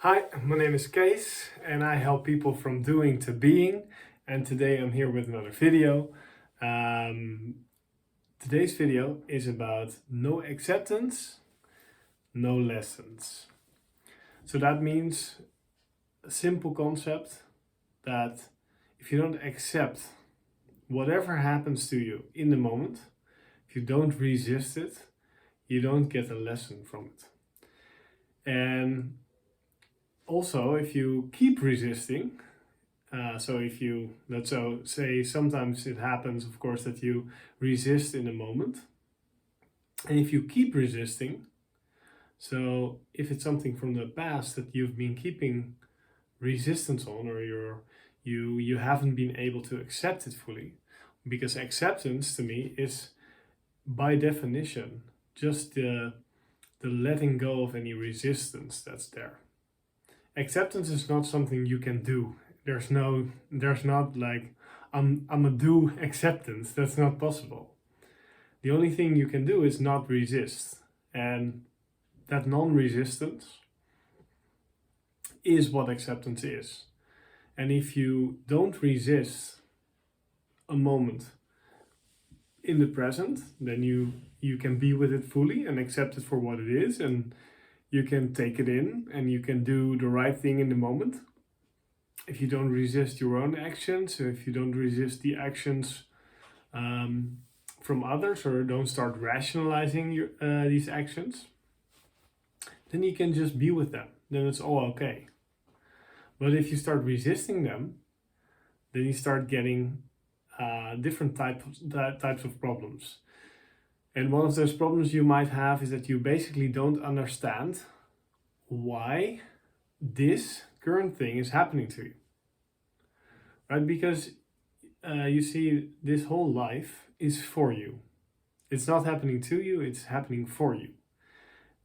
Hi, my name is Kees and I help people from doing to being. And today I'm here with another video. Um, Today's video is about no acceptance, no lessons. So that means a simple concept that if you don't accept whatever happens to you in the moment, if you don't resist it, you don't get a lesson from it. And also, if you keep resisting, so if you, let's say sometimes it happens, of course, that you resist in a moment. And if you keep resisting, so if it's something from the past that you've been keeping resistance on, or you haven't been able to accept it fully, because acceptance to me is by definition just the letting go of any resistance that's there. Acceptance is not something you can do. There's not like I'm a do acceptance. That's not possible. The only thing you can do is not resist. And that non-resistance is what acceptance is. And if you don't resist a moment in the present, then you can be with it fully and accept it for what it is, and you can take it in and you can do the right thing in the moment. If you don't resist your own actions, if you don't resist the actions from others, or don't start rationalizing these actions, then you can just be with them. Then it's all okay. But if you start resisting them, then you start getting different types of problems. And one of those problems you might have is that you basically don't understand why this current thing is happening to you. Right? Because you see, this whole life is for you. It's not happening to you, it's happening for you.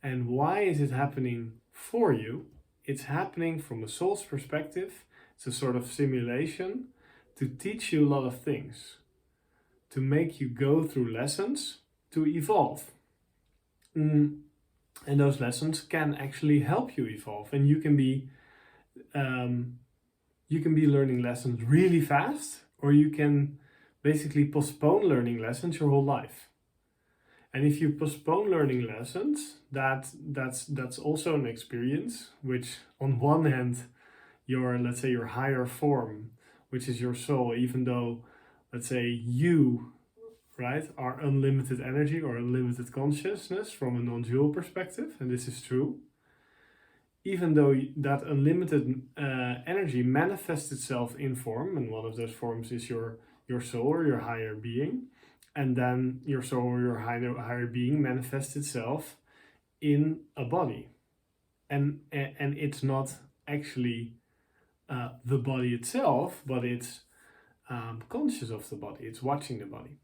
And why is it happening for you? It's happening from a soul's perspective. It's a sort of simulation to teach you a lot of things, to make you go through lessons, to evolve. And those lessons can actually help you evolve. And you can be learning lessons really fast, or you can basically postpone learning lessons your whole life. And if you postpone learning lessons, that's also an experience which, on one hand, let's say your higher form, which is your soul, even though, let's say, you, right, are unlimited energy or unlimited consciousness from a non-dual perspective, and this is true. Even though that unlimited energy manifests itself in form, and one of those forms is your soul or your higher being, and then your soul or your higher being manifests itself in a body, and it's not actually the body itself, but it's conscious of the body. It's watching the body.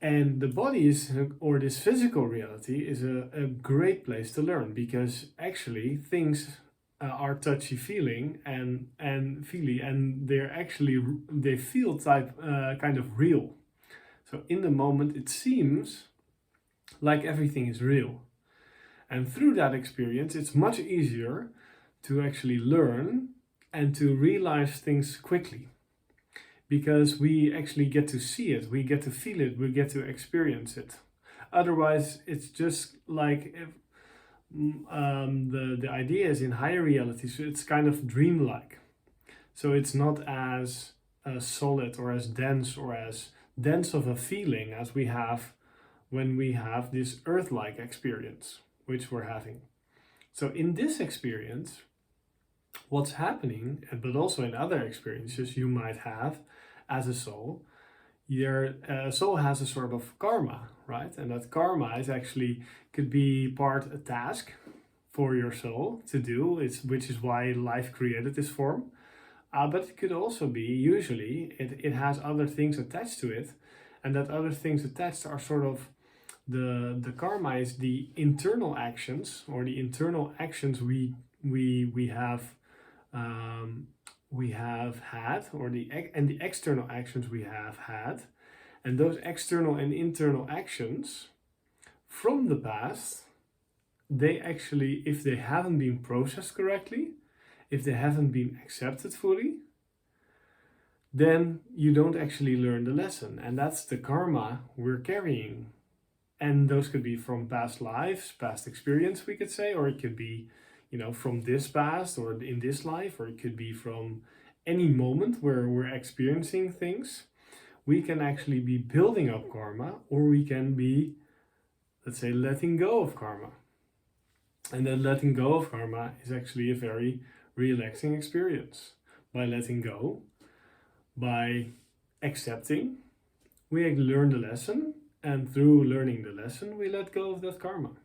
And the body is, or this physical reality, is a great place to learn, because actually things are touchy feeling and feely, and they feel kind of real. So in the moment it seems like everything is real. And through that experience it's much easier to actually learn and to realize things quickly, because we actually get to see it, we get to feel it, we get to experience it. Otherwise, it's just like if, the idea is in higher realities, it's kind of dreamlike. So it's not as solid or as dense of a feeling as we have when we have this earth-like experience, which we're having. So in this experience, what's happening, but also in other experiences you might have as a soul, your soul has a sort of karma, right? And that karma is actually, could be part a task for your soul to do, which is why life created this form. But it could also be, usually, it has other things attached to it, and that other things attached are sort of, the karma is the internal actions, or the internal actions we have had, or the external actions we have had. And those external and internal actions from the past, they actually, if they haven't been processed correctly, if they haven't been accepted fully, then you don't actually learn the lesson. And that's the karma we're carrying. And those could be from past lives, past experience, we could say, or it could be, from this past or in this life, or it could be from any moment where we're experiencing things. We can actually be building up karma, or we can be, let's say, letting go of karma. And that letting go of karma is actually a very relaxing experience. By letting go, by accepting, we learn the lesson, and through learning the lesson, we let go of that karma.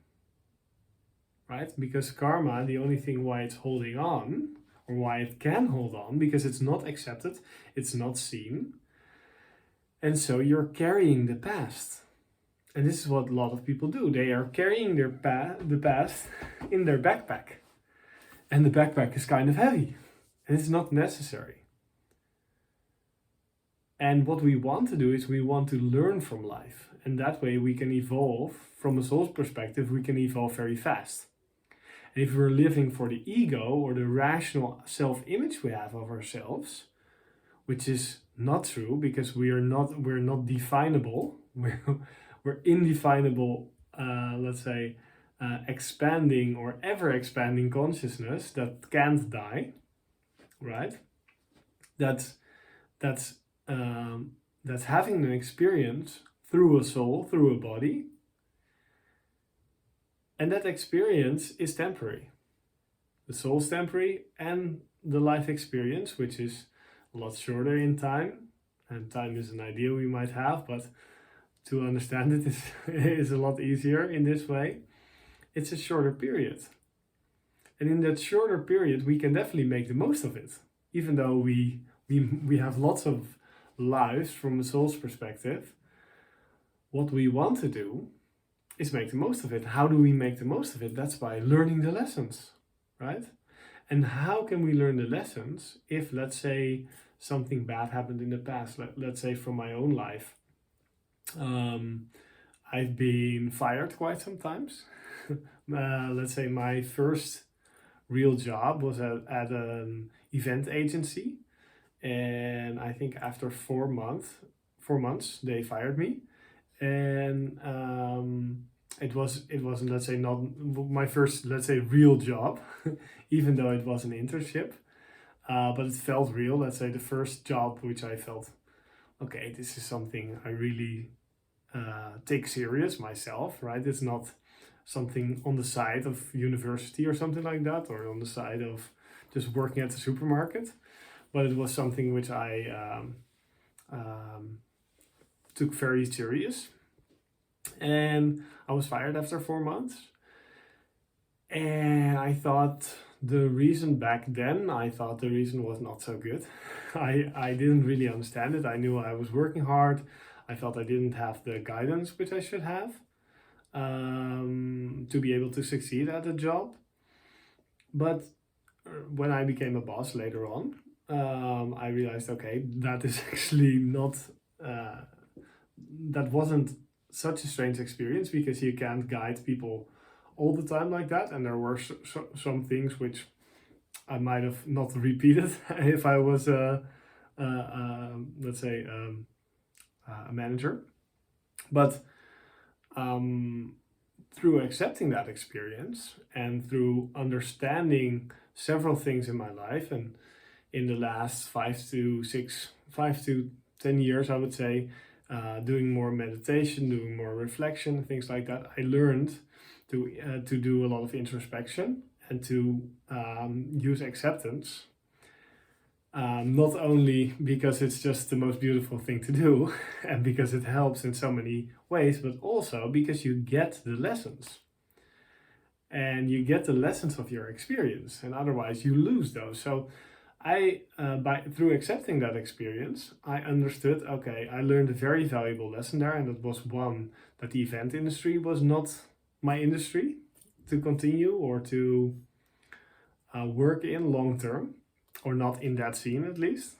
Right? Because karma, the only thing why it's holding on, or why it can hold on, because it's not accepted, it's not seen. And so you're carrying the past. And this is what a lot of people do. They are carrying the past in their backpack. And the backpack is kind of heavy. And it's not necessary. And what we want to do is we want to learn from life. And that way we can evolve. From a soul's perspective, we can evolve very fast. And if we're living for the ego or the rational self-image we have of ourselves, which is not true, because we're not definable. We're indefinable, let's say, expanding or ever expanding consciousness that can't die, right? That's having an experience through a soul, through a body, and that experience is temporary. The soul's temporary, and the life experience, which is a lot shorter in time, and time is an idea we might have, but to understand it is a lot easier in this way. It's a shorter period. And in that shorter period, we can definitely make the most of it. Even though we have lots of lives from a soul's perspective, what we want to do is make the most of it. How do we make the most of it? That's by learning the lessons, right? And how can we learn the lessons if, let's say, something bad happened in the past? Let's say from my own life. I've been fired quite sometimes. Let's say my first real job was at an event agency, and I think after 4 months they fired me, and it wasn't, let's say, not my first, let's say, real job, even though it was an internship, but it felt real. Let's say the first job which I felt, okay, this is something I really take serious myself, right? It's not something on the side of university or something like that, or on the side of just working at the supermarket, but it was something which I took very serious. And I was fired after 4 months, and I thought the reason was not so good. I didn't really understand it. I knew I was working hard. I felt I didn't have the guidance which I should have to be able to succeed at a job. But when I became a boss later on, I realized, okay, that is actually not, that wasn't such a strange experience, because you can't guide people all the time like that. And there were some things which I might have not repeated if I was, let's say, a manager. But through accepting that experience and through understanding several things in my life, and in the last 5 to 10 years, I would say, doing more meditation, doing more reflection, things like that, I learned to do a lot of introspection and to use acceptance. Not only because it's just the most beautiful thing to do and because it helps in so many ways, but also because you get the lessons. And you get the lessons of your experience, and otherwise you lose those. So through accepting that experience, I understood, okay, I learned a very valuable lesson there, and that was one, that the event industry was not my industry to continue or to work in long term, or not in that scene at least.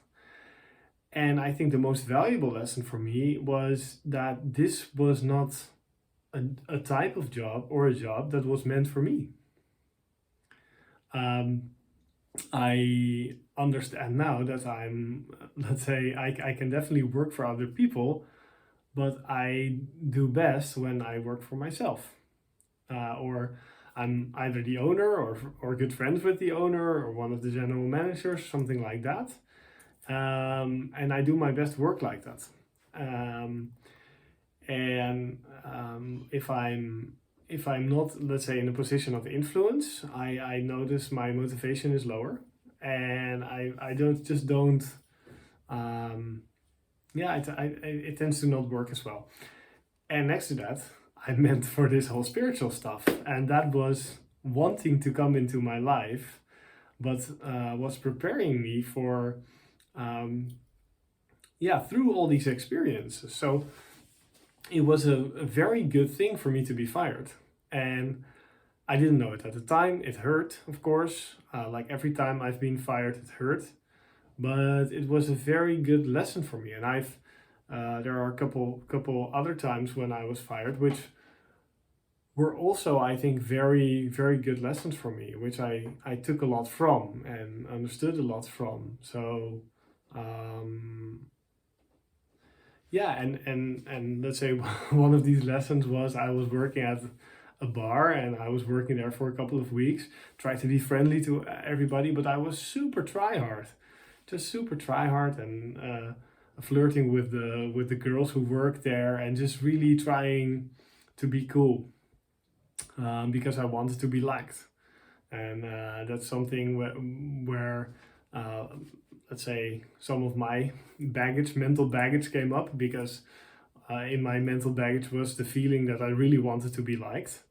And I think the most valuable lesson for me was that this was not a type of job or a job that was meant for me. Um, I understand now that let's say, I can definitely work for other people, but I do best when I work for myself. Or I'm either the owner or good friends with the owner or one of the general managers, something like that. And I do my best work like that. Um, and if I'm not, let's say, in a position of influence, I notice my motivation is lower, and I don't um, yeah, it tends to not work as well. And next to that, I meant for this whole spiritual stuff, and that was wanting to come into my life, but was preparing me for um, yeah, through all these experiences. So it was a very good thing for me to be fired. And I didn't know it at the time. It hurt, of course. Like every time I've been fired, it hurt. But it was a very good lesson for me. And there are a couple other times when I was fired, which were also, I think, very, very good lessons for me, which I took a lot from and understood a lot from. So, yeah, and let's say one of these lessons was I was working at a bar and I was working there for a couple of weeks, tried to be friendly to everybody, but I was super try hard, just super try hard, and flirting with the girls who worked there and just really trying to be cool, because I wanted to be liked. And that's something where let's say, some of my mental baggage came up, because in my mental baggage was the feeling that I really wanted to be liked,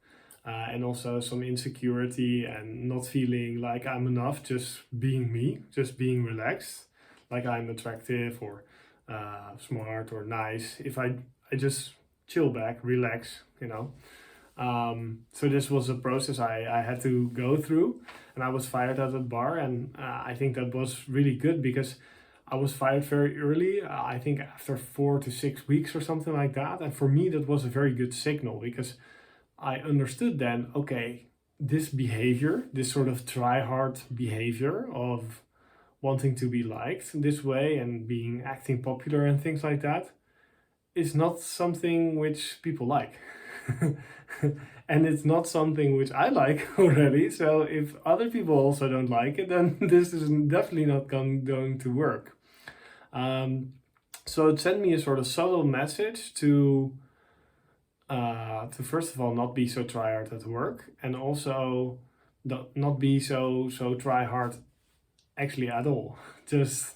and also some insecurity and not feeling like I'm enough, just being me, just being relaxed, like I'm attractive or smart or nice. If I just chill back, relax, you know. So this was a process I had to go through, and I was fired at that bar, and I think that was really good, because I was fired very early, I think after 4 to 6 weeks or something like that. And for me, that was a very good signal, because I understood then, okay, this behavior, this sort of try hard behavior of wanting to be liked this way and acting popular and things like that, is not something which people like. And it's not something which I like already. So if other people also don't like it, then this is definitely not going to work. So it sent me a sort of subtle message to first of all not be so try hard at work, and also not be so try hard actually at all. Just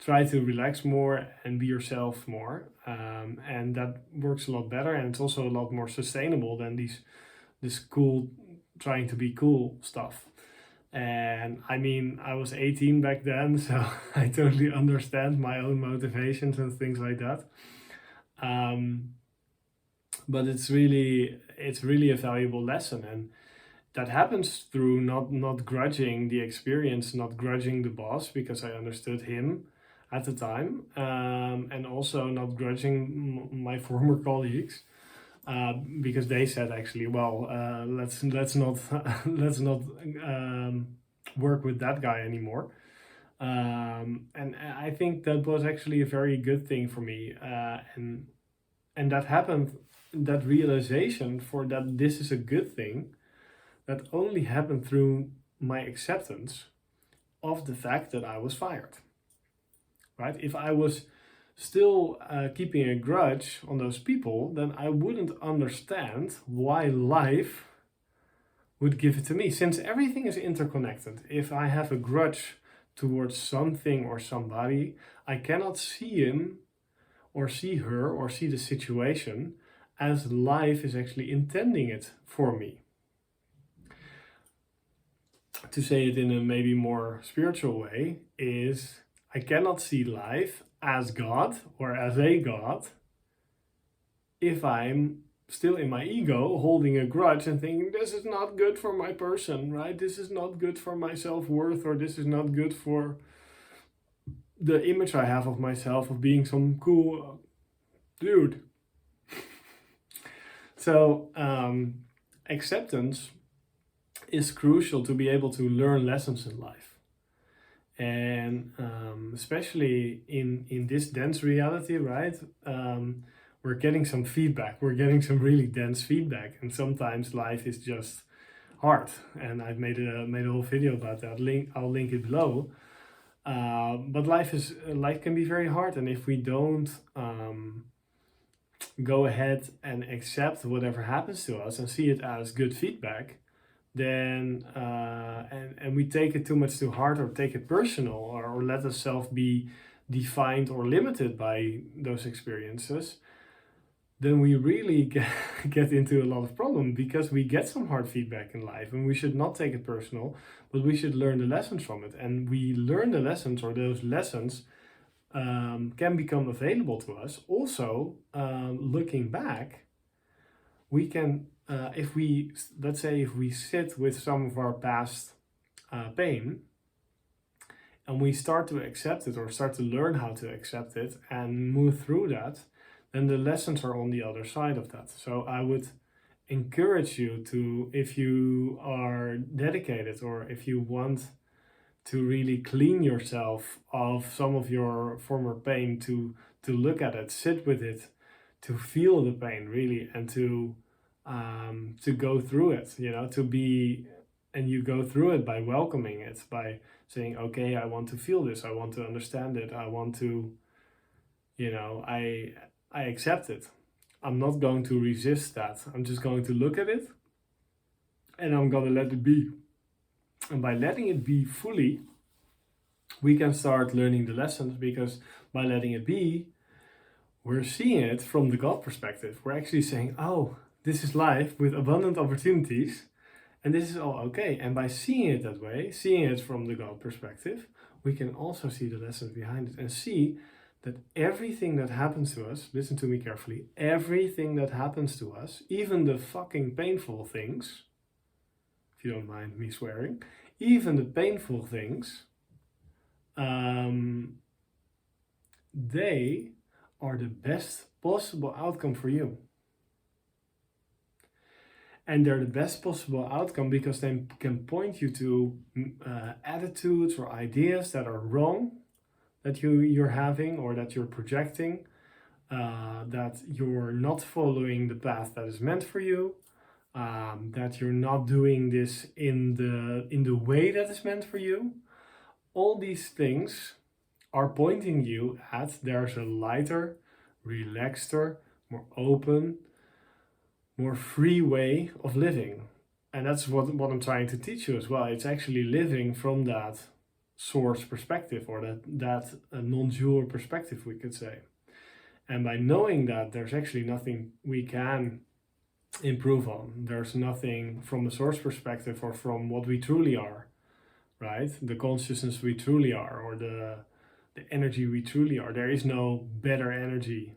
try to relax more and be yourself more, and that works a lot better, and it's also a lot more sustainable than this cool, trying to be cool stuff. And I mean, I was 18 back then, so I totally understand my own motivations and things like that. But it's really a valuable lesson, and that happens through not grudging the experience, not grudging the boss, because I understood him at the time, and also not grudging my former colleagues, because they said, actually, well, let's not let's not work with that guy anymore. And I think that was actually a very good thing for me, and that happened. That realization for that this is a good thing, that only happened through my acceptance of the fact that I was fired. Right? If I was still keeping a grudge on those people, then I wouldn't understand why life would give it to me, since everything is interconnected. If I have a grudge towards something or somebody, I cannot see him or see her or see the situation as life is actually intending it for me. To say it in a maybe more spiritual way is, I cannot see life as God or as a God if I'm still in my ego holding a grudge and thinking this is not good for my person, right? This is not good for my self-worth, or this is not good for the image I have of myself of being some cool dude. So acceptance is crucial to be able to learn lessons in life. And especially in this dense reality, right? We're getting some feedback. We're getting some really dense feedback, and sometimes life is just hard. And I've made a whole video about that. I'll link it below. But life can be very hard, and if we don't go ahead and accept whatever happens to us and see it as good feedback, then and we take it too much to heart, or take it personal, or let ourselves be defined or limited by those experiences, then we really get into a lot of problem, because we get some hard feedback in life, and we should not take it personal, but we should learn the lessons from it. And we learn the lessons, or those lessons can become available to us. Also, looking back, we can, if we, let's say, if we sit with some of our past pain, and we start to accept it, or start to learn how to accept it and move through that, then the lessons are on the other side of that. So I would encourage you to, if you are dedicated, or if you want to really clean yourself of some of your former pain, to look at it, sit with it, to feel the pain really, and to go through it, to be, and you go through it by welcoming it, by saying, okay, I want to feel this, I want to understand it, I want to, I accept it. I'm not going to resist that. I'm just going to look at it, and I'm going to let it be. And by letting it be fully, we can start learning the lessons, because by letting it be, we're seeing it from the God perspective. We're actually saying, oh, this is life with abundant opportunities, and this is all okay. And by seeing it that way, seeing it from the God perspective, we can also see the lessons behind it, and see that everything that happens to us, listen to me carefully, everything that happens to us, even the fucking painful things, if you don't mind me swearing, even the painful things, they are the best possible outcome for you. And they're the best possible outcome because they can point you to attitudes or ideas that are wrong, that you're having, or that you're projecting, that you're not following the path that is meant for you, that you're not doing this in the way that is meant for you. All these things are pointing you at there's a lighter, relaxeder, more open, more free way of living. And that's what I'm trying to teach you as well. It's actually living from that source perspective, or that non-dual perspective, we could say. And by knowing that there's actually nothing we can improve on, there's nothing from the source perspective, or from what we truly are, right? The consciousness we truly are, or the energy we truly are. There is no better energy,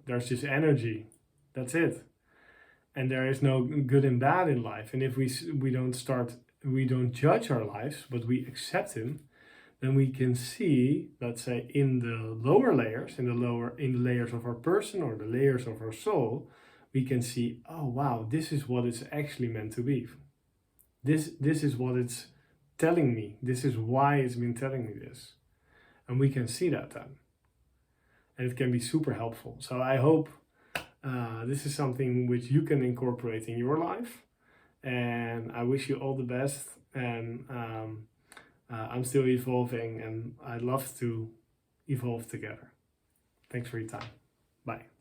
there's just energy. That's it. And there is no good and bad in life. And if we don't judge our lives, but we accept them, then we can see, let's say, in the lower layers, in the layers of our person, or the layers of our soul, we can see, oh wow, this is what it's actually meant to be. This is what it's telling me. This is why it's been telling me this. And we can see that then. And it can be super helpful. So I hope this is something which you can incorporate in your life. And I wish you all the best. And I'm still evolving, and I love to evolve together. Thanks for your time. Bye.